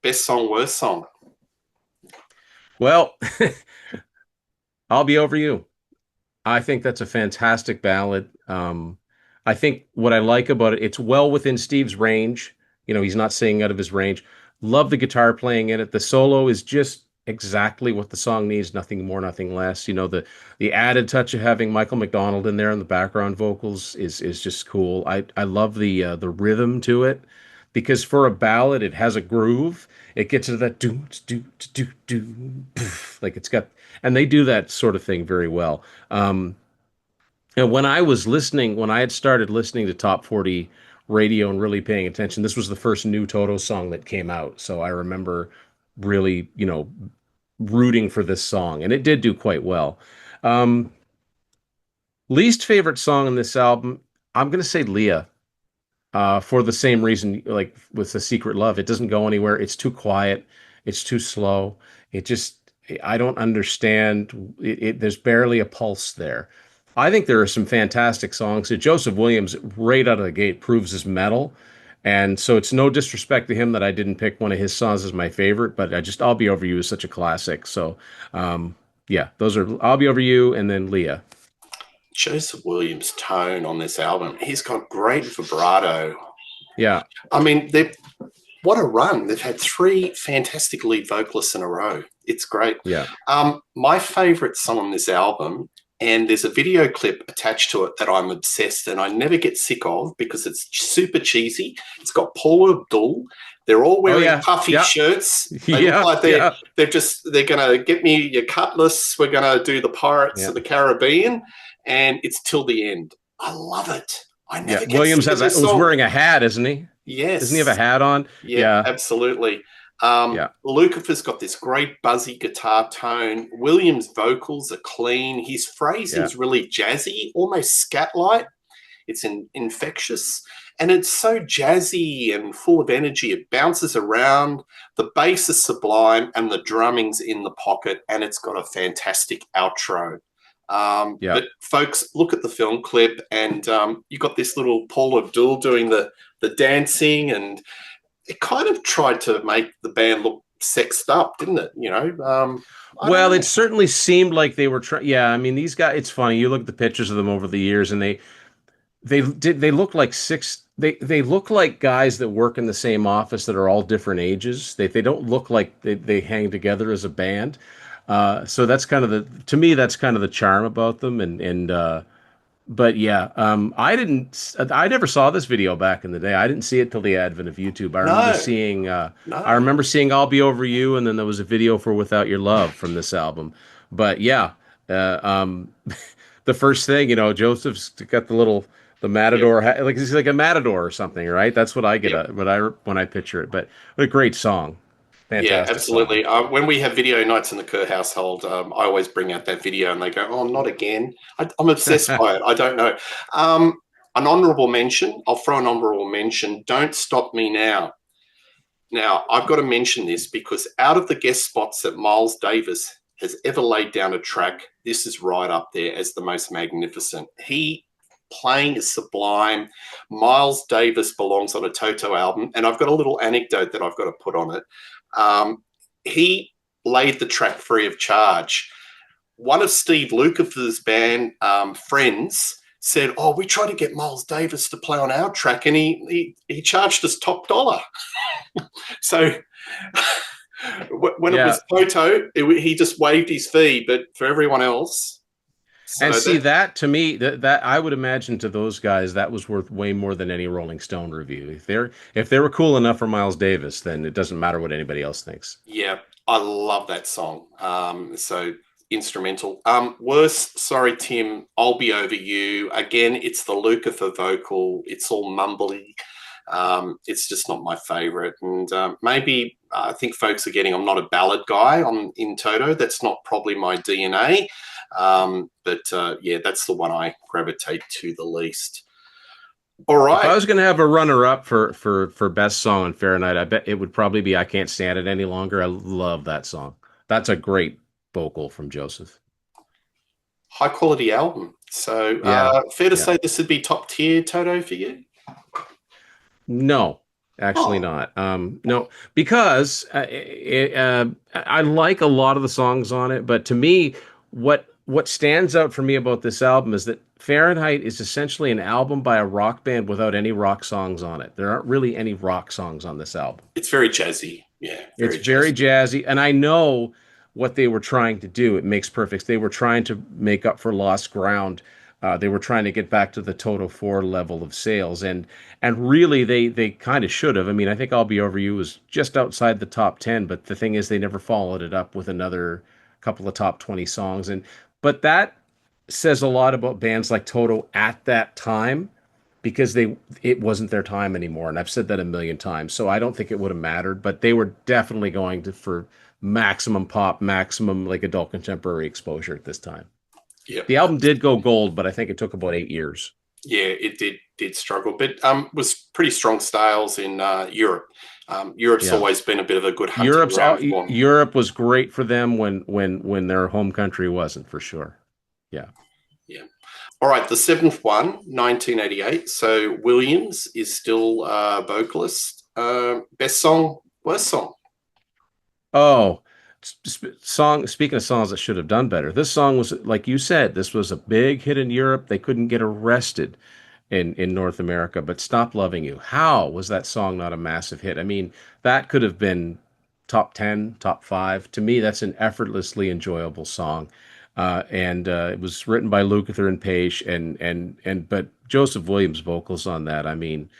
Best song, worst song. Well, I'll be over you. I think that's a fantastic ballad. I think what I like about it, it's well within Steve's range. You know, he's not singing out of his range. Love the guitar playing in it. The solo is just exactly what the song needs, nothing more, nothing less. You know, the added touch of having Michael McDonald in there on the background vocals is just cool. I love the rhythm to it because for a ballad, it has a groove. It gets to that do do do do like it's got, and they do that sort of thing very well. And when I had started listening to Top 40 radio and really paying attention, this was the first new Toto song that came out. So I remember really, rooting for this song, and it did do quite well. Um, Least favorite song on this album, I'm gonna say Leah, for the same reason, like with The Secret Love, it doesn't go anywhere. It's too quiet. It's too slow. It just, I don't understand. There's barely a pulse there. I think there are some fantastic songs. Joseph Williams, right out of the gate, proves his mettle. And so it's no disrespect to him that I didn't pick one of his songs as my favorite, but I'll Be Over You is such a classic. So, yeah, those are I'll Be Over You and then Leah. Joseph Williams' tone on this album. He's got great vibrato. Yeah, I mean, what a run. They've had three fantastic lead vocalists in a row. It's great. yeah, My favorite song on this album, and there's a video clip attached to it that I'm obsessed and I never get sick of because it's super cheesy. It's got Paula Abdul. They're all oh wearing yeah, puffy yeah, shirts. They look yeah, like yeah, they're gonna get me your cutlass. We're gonna do the Pirates yeah. of the Caribbean, and it's Till the End. I love it. I Yeah, never get Williams sick of has this was song. wearing a hat, isn't he? Doesn't he have a Yes. hat on? Yeah, Yeah, absolutely. yeah, Lucifer's got this great buzzy guitar tone. Williams' vocals are clean. His yeah, phrasing's really jazzy, almost scat-like. It's infectious, and it's so jazzy and full of energy. It bounces around. The bass is sublime, and the drumming's in the pocket, and it's got a fantastic outro. yeah, But folks, look at the film clip, and you got this little Paul Abdul doing the dancing, and it kind of tried to make the band look sexed up, didn't it? I don't Well, know. it certainly seemed like they were trying. Yeah, I mean, these guys. It's funny. You look at the pictures of them over the years, and they look like they look like guys that work in the same office that are all different ages. They don't look like they hang together as a band. So that's kind of the to me that's kind of the charm about them. And but yeah, I never saw this video back in the day. I didn't see it till the advent of YouTube. No, I no. remember seeing "I'll Be Over You," and then there was a video for "Without Your Love" from this album. But yeah, the first thing, Joseph's got the Yep, matador like he's like a matador or something, right? That's what I get yep. when I picture it. But what a great song, Yeah, fantastic song. absolutely. When we have video nights in the Kerr household, I always bring out that video and they go, "Oh, not again." I'm obsessed by it. I don't know. Um, an honourable mention. I'll throw an honourable mention. Don't Stop Me Now. Now, I've got to mention this because out of the guest spots that Miles Davis has ever laid down a track, this is right up there as the most magnificent. He playing is sublime. Miles Davis belongs on a Toto album, and I've got a little anecdote that I've got to put on it. He laid the track free of charge. One of Steve Lukather's band friends said, "Oh, we tried to get Miles Davis to play on our track, and he charged us top dollar." So when it Yeah, was Toto, he just waived his fee, but for everyone else, and so see that that to me that I would imagine to those guys that was worth way more than any Rolling Stone review. If they were cool enough for Miles Davis, then it doesn't matter what anybody else thinks. yeah, I love that song. So instrumental. Worse, sorry, Tim. I'll Be Over You. Again, it's the Lukather vocal. It's all mumbly. It's just not my favorite. And maybe I think folks are getting I'm not a ballad guy on in Toto. That's not probably my DNA. But yeah, that's the one I gravitate to the least. All If I right. was going to have a runner up for best song on Fahrenheit, I bet it would probably be "I Can't Stand It Any Longer." I love that song. That's a great vocal from Joseph. High quality album. So Yeah, fair to yeah. say this would be top tier Toto for you? No, actually Oh, not. No, because I like a lot of the songs on it, but to me, what stands out for me about this album is that Fahrenheit is essentially an album by a rock band without any rock songs on it. There aren't really any rock songs on this album. it's very jazzy. Yeah, It's very very jazzy. jazzy, and I know what they were trying to do. It makes perfect. They were trying to make up for lost ground. They were trying to get back to the Toto IV level of sales, and really they kind of should have. I mean, I think "I'll Be Over You" was just outside the top 10, but the thing is, they never followed it up with another couple of top 20 songs, and but that says a lot about bands like Toto at that time because it wasn't their time anymore, and I've said that a million times. So I don't think it would have mattered, but they were definitely going to for maximum pop, maximum like adult contemporary exposure at this time. Yeah, The album did go gold, but I think it took about 8 years. yeah, it did struggle, but was pretty strong sales in Europe. Europe's Yeah, always been a bit of a good hunting ground for them. Europe was great for them when their home country wasn't for sure. Yeah. Yeah. All right, the seventh one, 1988. So Williams is still vocalist. Best song, worst song. Oh, song. Speaking of songs that should have done better, this song was like you said. This was a big hit in Europe. They couldn't get arrested in North America, but "Stop Loving You." How was that song not a massive hit? I mean, that could have been top 10, top five. To me, that's an effortlessly enjoyable song. And it was written by Lukather and Page, and but Joseph Williams' vocals on that. I mean,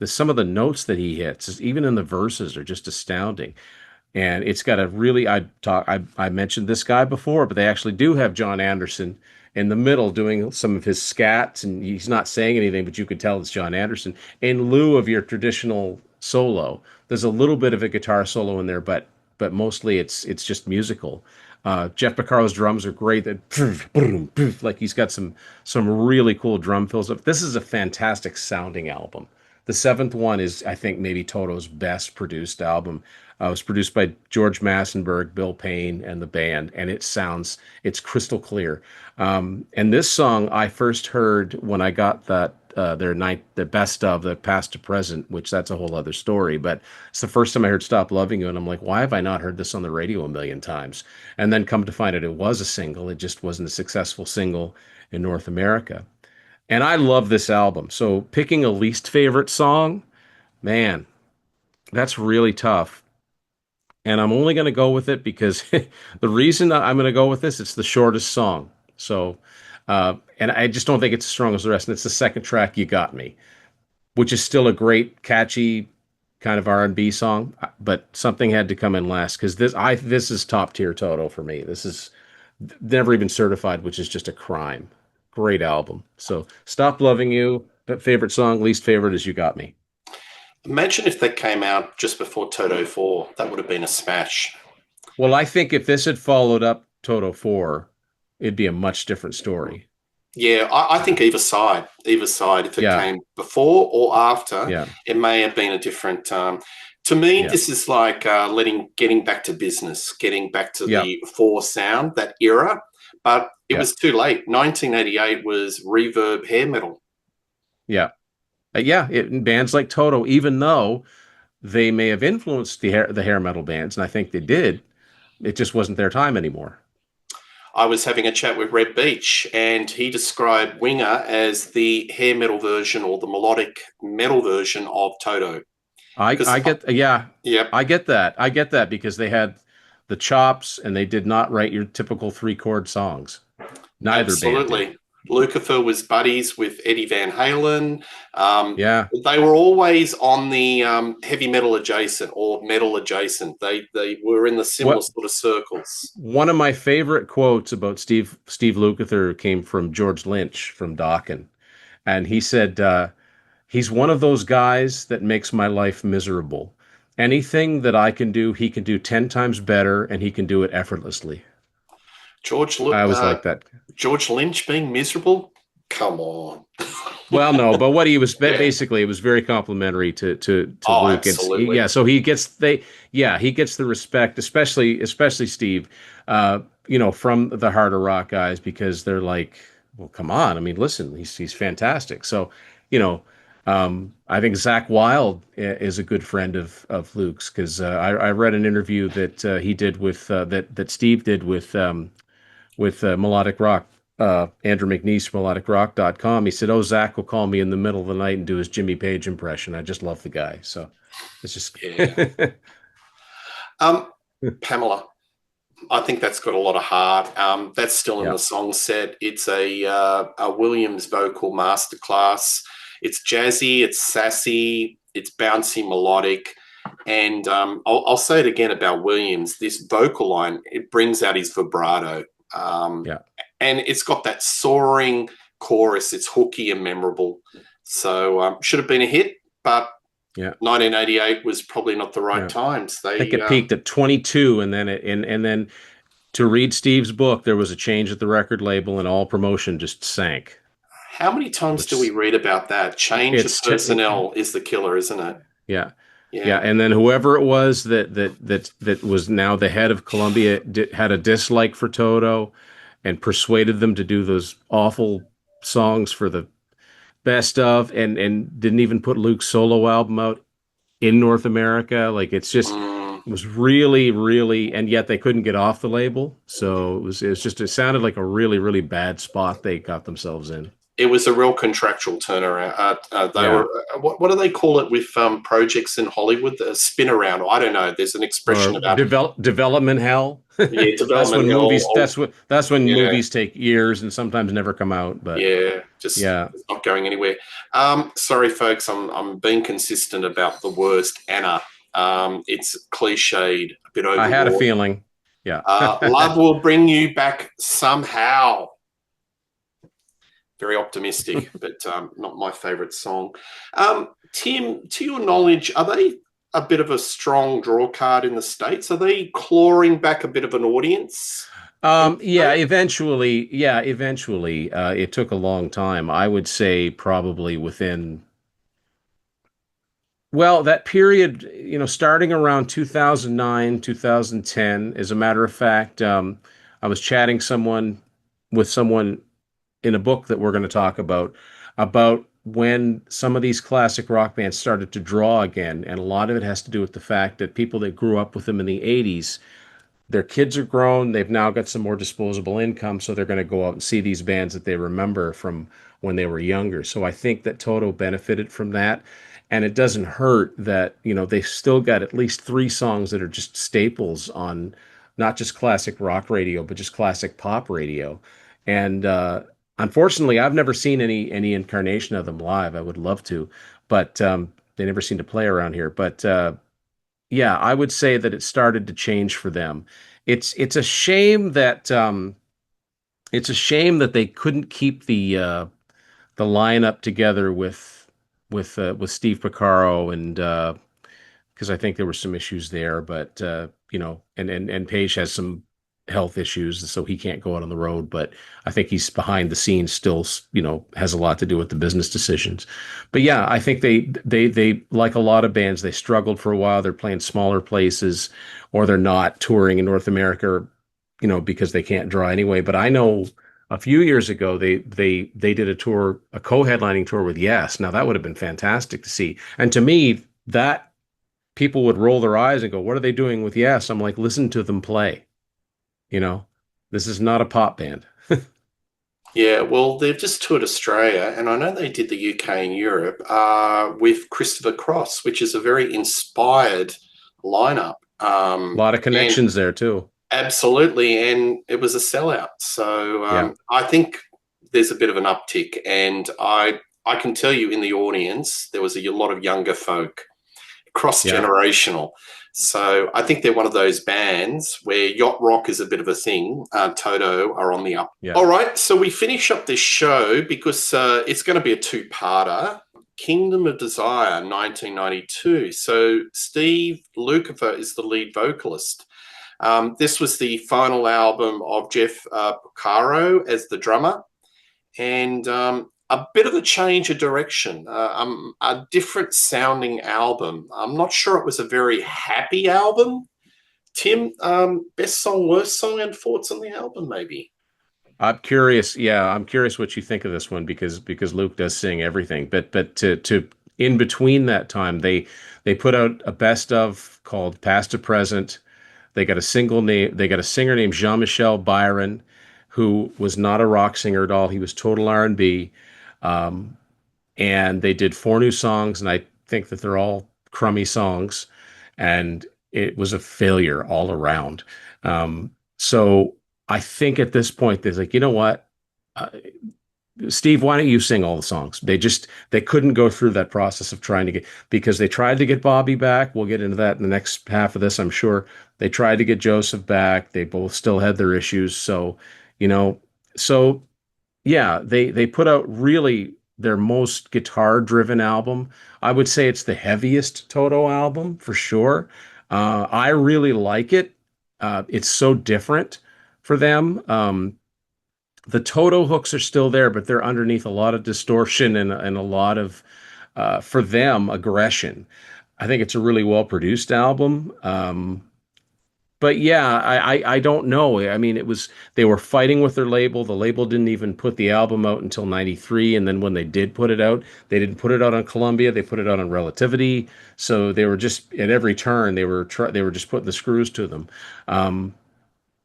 some of the notes that he hits, even in the verses, are just astounding. And it's got a really I mentioned this guy before, but they actually do have John Anderson in the middle doing some of his scats, and he's not saying anything, but you could tell it's John Anderson in lieu of your traditional solo. There's a little bit of a guitar solo in there, but mostly it's just musical. Jeff Piccaro's drums are great. That like he's got some really cool drum fills. This is a fantastic sounding album. The seventh one is, I think, maybe Toto's best produced album. It was produced by George Massenburg, Bill Payne, and the band, and it's crystal clear. And this song I first heard when I got that the best of the past to present, which that's a whole other story. But it's the first time I heard "Stop Loving You," and I'm like, why have I not heard this on the radio a million times? And then come to find out it was a single. It just wasn't a successful single in North America. And I love this album. So picking a least favorite song, man, that's really tough. And I'm only going to go with it because the reason I'm going to go with this, it's the shortest song. So, and I just don't think it's as strong as the rest. And it's the second track, "You Got Me," which is still a great, catchy kind of R&B song, but something had to come in last because this is top tier Toto for me. This is never even certified, which is just a crime. Great album. So, "Stop Loving You," favorite song, least favorite is "You Got Me." Imagine if that came out just before Toto IV. That would have been a smash. Well, I think if this had followed up Toto 4, it'd be a much different story. Yeah, I think either side, if it Yeah, came before or after, yeah, it may have been a different. To me, yeah, this is like getting back to business, getting back to yeah, the four sound, that era. But it yeah, was too late. 1988 was reverb hair metal. yeah. Yeah, bands like Toto, even though they may have influenced the hair metal bands, and I think they did, it just wasn't their time anymore. I was having a chat with Red Beach, and he described Winger as the hair metal version or the melodic metal version of Toto. I Because, get yeah, yep, I get that. I get that because they had the chops and they did not write your typical three chord songs. Neither band did. absolutely. Lucifer was buddies with Eddie Van Halen. Yeah. They were always on the heavy metal adjacent or metal adjacent. They were in the similar What sort of circles. One of my favorite quotes about Steve Lukather came from George Lynch from Dokken, and he said he's one of those guys that makes my life miserable. Anything that I can do, he can do 10 times better, and he can do it effortlessly. George I was uh, like that. George Lynch being miserable. Come on. Well, no, but what he was Yeah. basically, it was very complimentary to Oh, Luke. It's absolutely. yeah, so he gets the respect, especially Steve, from the harder rock guys because they're like, well, come on, I mean, listen, he's fantastic. So, you know, I think Zach Wilde is a good friend of Luke's because I read an interview that he did with that Steve did with Melodic Rock, Andrew McNeese from melodicrock.com. He said, "Oh, Zach will call me in the middle of the night and do his Jimmy Page impression. I just love the guy." So it's just, Yeah. Pamela. I think that's got a lot of heart. That's still in yeah, the song set. It's a Williams vocal masterclass. It's jazzy, it's sassy, it's bouncy, melodic. And I'll say it again about Williams. This vocal line, it brings out his vibrato. Um, yeah, and it's got that soaring chorus. It's hooky and memorable. So should have been a hit, but yeah, 1988 was probably not the right yeah. times. I think They it peaked at 22, and then to read Steve's book, there was a change at the record label, and all promotion just sank. How many times do we Which read about that? Change of it's t- personnel is the killer, isn't it? Yeah. Yeah, Yeah. and then whoever it was that was now the head of Columbia had a dislike for Toto and persuaded them to do those awful songs for the best of and didn't even put Luke's solo album out in North America. Like Mm. it was really and yet they couldn't get off the label. So it sounded like a really bad spot they got themselves in. It was a real contractual turnaround. They Yeah. were what do they call it with projects in Hollywood? The spin around. I don't know. There's an expression Or about development hell. yeah, development hell. That's when Yeah, movies take years and sometimes never come out. But yeah, just yeah, not going anywhere. Sorry, folks. I'm being consistent about the worst. Anna. It's cliched, a bit I had a overwrought. feeling. Yeah. Love will bring you back somehow. Very optimistic, but not my favourite song. Tim, to your knowledge, are they a bit of a strong draw card in the States? Are they clawing back a bit of an audience in Yeah, Australia? eventually. It took a long time. I would say probably within, well, that period, starting around 2009, 2010, as a matter of fact, I was chatting with someone in a book that we're going to talk about when some of these classic rock bands started to draw again, and a lot of it has to do with the fact that people that grew up with them in the 80s, their kids are grown, they've now got some more disposable income, so they're going to go out and see these bands that they remember from when they were younger. So I think that Toto benefited from that. And it doesn't hurt that, they still got at least three songs that are just staples on not just classic rock radio, but just classic pop radio. And unfortunately, I've never seen any incarnation of them live. I would love to, but they never seem to play around here. But yeah, I would say that it started to change for them. It's a shame that they couldn't keep the lineup together with Steve Porcaro and because I think there were some issues there, but and Page has some health issues, so he can't go out on the road. But I think he's behind the scenes still, has a lot to do with the business decisions. But yeah, I think they like a lot of bands, they struggled for a while. They're playing smaller places, or they're not touring in North America, because they can't draw anyway. But I know a few years ago they did a tour, a co-headlining tour with Yes. Now that would have been fantastic to see. And to me, that people would roll their eyes and go, "What are they doing with Yes?" I'm like, listen to them play. You know, this is not a pop band. Yeah, well, they've just toured Australia, and I know they did the UK and Europe with Christopher Cross, which is a very inspired lineup. A lot of And connections there too. absolutely, and it was a sellout. So Yeah, I think there's a bit of an uptick, and I can tell you in the audience there was a lot of younger folk, cross yeah, generational. So I think they're one of those bands where yacht rock is a bit of a thing. Toto are on the up. yeah. All right, so we finish up this show because it's going to be a two-parter. Kingdom of Desire, 1992. So Steve Lukather is the lead vocalist. This was the final album of Jeff Porcaro as the drummer, and a bit of a change of direction, a different sounding album. I'm not sure it was a very happy album. Tim, best song, worst song, and thoughts on the album, maybe? I'm curious. Yeah, I'm curious what you think of this one because Luke does sing everything. But to in between that time, they put out a best of called Past to Present. They got a single name. They got a singer named Jean-Michel Byron, who was not a rock singer at all. He was total R&B. And they did four new songs, and I think that they're all crummy songs, and it was a failure all around. So I think at this point, there's like, you know what, uh, Steve, why don't you sing all the songs? They couldn't go through that process of trying to get, because they tried to get Bobby back. We'll get into that in the next half of this, I'm sure. They tried to get Joseph back. They both still had their issues. So, you know, so yeah, they put out really their most guitar driven album. I would say it's the heaviest Toto album for sure. I really like it. It's so different for them. The Toto hooks are still there, but they're underneath a lot of distortion and a lot of, for them, aggression. I think it's a really well produced album. But yeah, I don't know. I mean, they were fighting with their label. The label didn't even put the album out until '93, and then when they did put it out, they didn't put it out on Columbia. They put it out on Relativity. So they were just at every turn they were just putting the screws to them.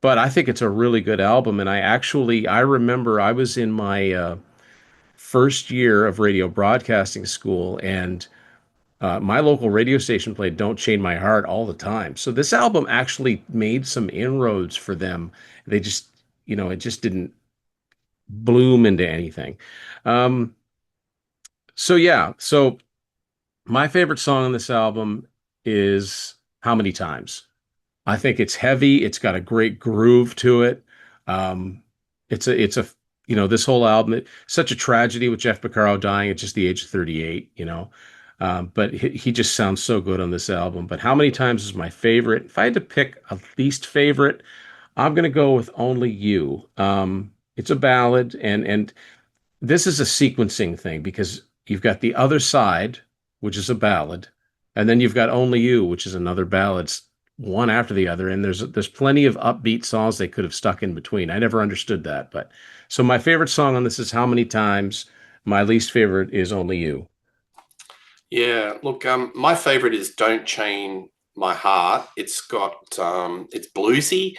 But I think it's a really good album, and I remember I was in my first year of radio broadcasting school, and my local radio station played "Don't Chain My Heart" all the time. So this album actually made some inroads for them. They just, it just didn't bloom into anything. Um, so yeah, so my favorite song on this album is "How Many Times." I think it's heavy. It's got a great groove to it. Um, it's a, this whole album, such a tragedy with Jeff Beccaro dying at just the age of 38, but he just sounds so good on this album. But How Many Times is my favorite. If I had to pick a least favorite, I'm going to go with Only You. It's a ballad, and this is a sequencing thing because you've got The Other Side, which is a ballad, and then you've got Only You, which is another ballad, one after the other. And there's plenty of upbeat songs they could have stuck in between. I never understood that, but so my favorite song on this is How Many Times. My least favorite is Only You. Yeah, look, my favorite is "Don't Chain My Heart." It's bluesy.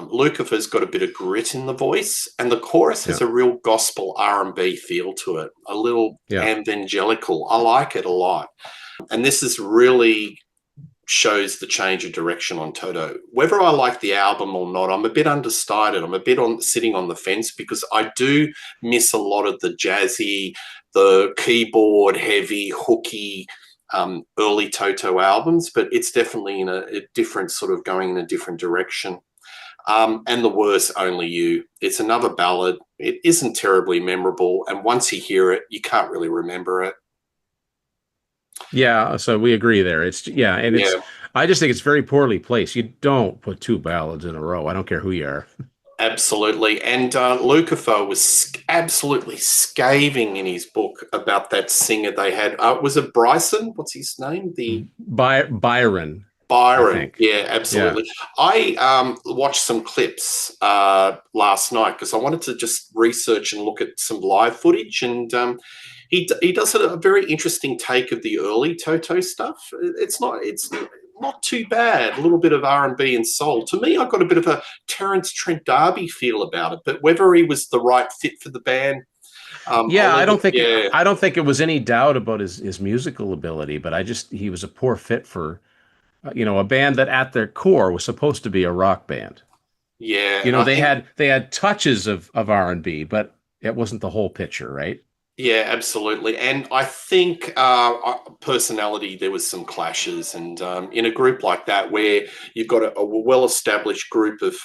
Lucifer's got a bit of grit in the voice, and the chorus Yeah. has a real gospel R&B feel to it, a little Yeah. evangelical. I like it a lot, and this is really shows the change of direction on Toto. Whether I like the album or not, I'm a bit undecided. I'm a bit on sitting on the fence because I do miss a lot of the jazzy, the keyboard heavy, hooky early Toto albums, but it's definitely in a different sort of going in a different direction. And the worst, Only You. It's another ballad. It isn't terribly memorable, and once you hear it, you can't really remember it. Yeah, so we agree there. It's yeah, and it's Yeah. I just think it's very poorly placed. You don't put two ballads in a row. I don't care who you are. Absolutely. And Lucifer was absolutely scathing in his book about that singer they had. Was it Bryson? What's his name? The Byron, I Byron. think. Yeah, Yeah. absolutely. I watched some clips last night because I wanted to just research and look at some live footage. And he does a very interesting take of the early Toto stuff. It's not too bad. A little bit of R&B and soul. To me, I got a bit of a Terence Trent D'Arby feel about it. But whether he was the right fit for the band, I'll Yeah, leave it. Yeah, I don't think it was any doubt about his musical ability, but I just he was a poor fit for a band that at their core was supposed to be a rock band. yeah, You and know, I think. they had touches of R&B, but it wasn't the whole picture, right? Yeah, absolutely. And I think personality, there was some clashes. And in a group like that, where you've got a well-established group of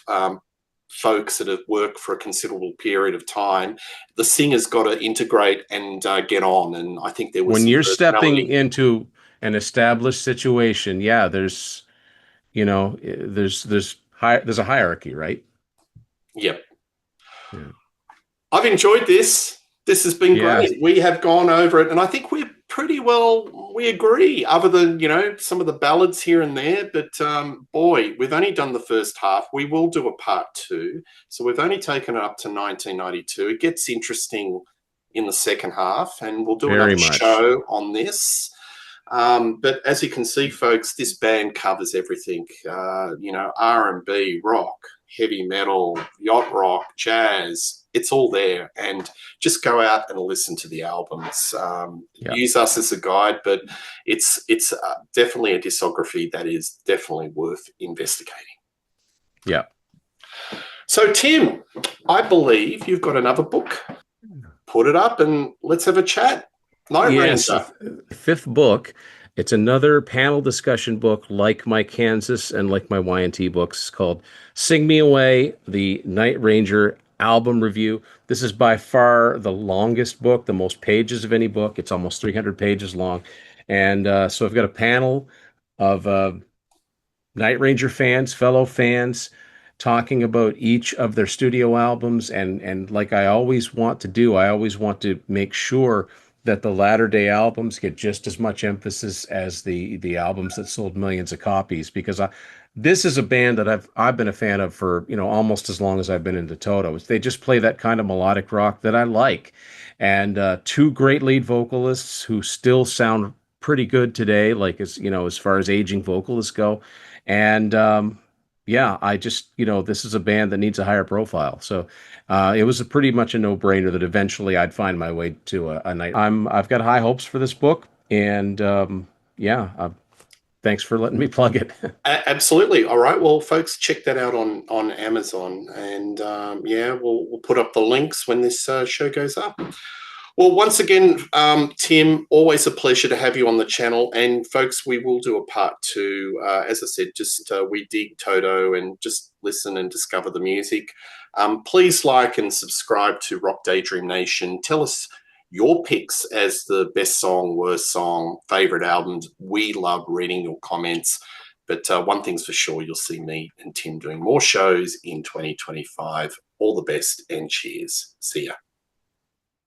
folks that have worked for a considerable period of time, the singer's got to integrate and get on. And I think there was When some you're stepping personality. into an established situation, yeah, there's a hierarchy, right? Yep. Yeah. I've enjoyed this. This has been Yeah. great. We have gone over it, and I think we're pretty well. We agree, other than some of the ballads here and there. But boy, we've only done the first half. We will do a part two, so we've only taken it up to 1992. It gets interesting in the second half, and we'll do another Very much. show on this. But as you can see, folks, this band covers everything. R&B, rock, heavy metal, yacht rock, jazz. It's all there, and just go out and listen to the albums. Yeah. Use us as a guide, but it's definitely a discography that is definitely worth investigating. Yeah. So, Tim, I believe you've got another book. Put it up and let's have a chat. Night Yes, Ranger. fifth book. It's another panel discussion book like my Kansas and like my Y&T books called Sing Me Away, the Night Ranger album review. This is by far the longest book, the most pages of any book. It's almost 300 pages long. And so I've got a panel of Night Ranger fans, fellow fans, talking about each of their studio albums, and like I always want to do, I always want to make sure that the latter day albums get just as much emphasis as the albums that sold millions of copies because this is a band that I've been a fan of for almost as long as I've been into Toto. They just play that kind of melodic rock that I like, and two great lead vocalists who still sound pretty good today, like as far as aging vocalists go. And yeah, I just, this is a band that needs a higher profile. So it was pretty much a no-brainer that eventually I'd find my way to a night. I've got high hopes for this book, and yeah, thanks for letting me plug it. Absolutely. All right. Well, folks, check that out on Amazon, and yeah, we'll put up the links when this show goes up. Well, once again, Tim, always a pleasure to have you on the channel. And folks, we will do a part two. As I said, just we dig Toto and just listen and discover the music. Please like and subscribe to Rock Daydream Nation. Tell us your picks as the best song, worst song, favorite albums. We love reading your comments. But one thing's for sure, you'll see me and Tim doing more shows in 2025. All the best and cheers. See ya.